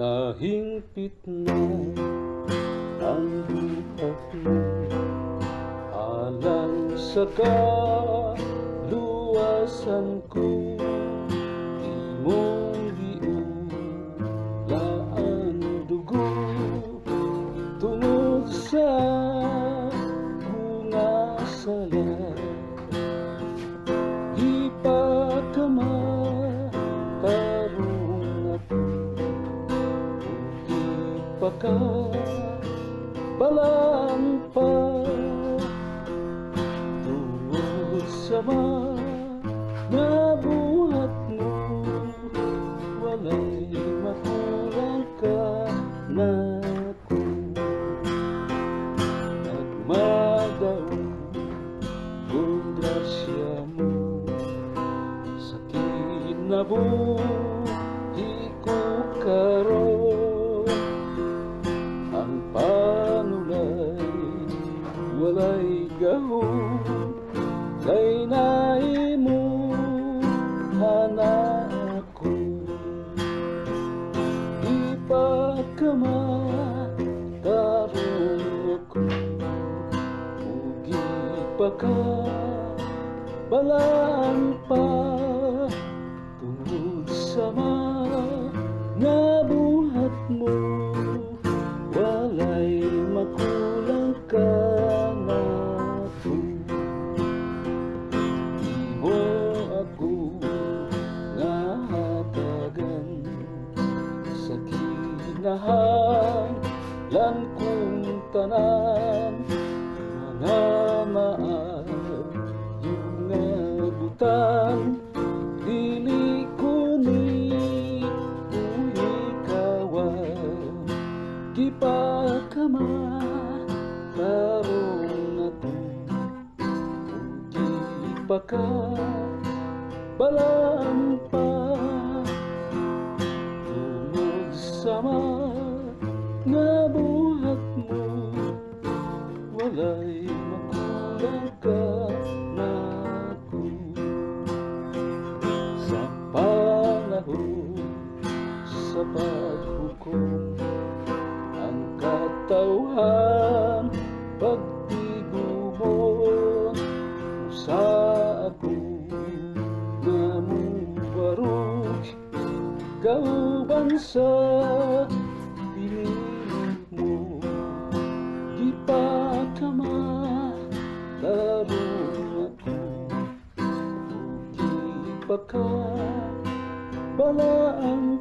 Nahingpit na ang buhat mo alang sa kaluwasan ko. Di mong giulaan dugo tungod sa bunga sala. Di pa ka matarong ako, baka balaan pa tungod sa mga buhat mo. Walay makulang ka na ko, nagmadaong kung grasya mo. Sakit na buhi ko karon, ang panulay walay gahom, kay naimo hana ako. Di pa ka matarong ako, ugi pa ka balaan pa tungod sa mga buhat mo. Walay makulang ka na ko, di mo ako nahatagan sa kinahanglan kong tanan. Mga maayong nabutan, dili ko ni ikawan. Di pa ka matarong ako, di pa ka balaan pa tungod sa mga buhat mo. Walay makulang ka na ko, sa panahon sa paghukom. Ang katawhan pagtigumo sa ako na mubarog kauban sa piling mo. Di pa ka matarong ako, di pa ka balaan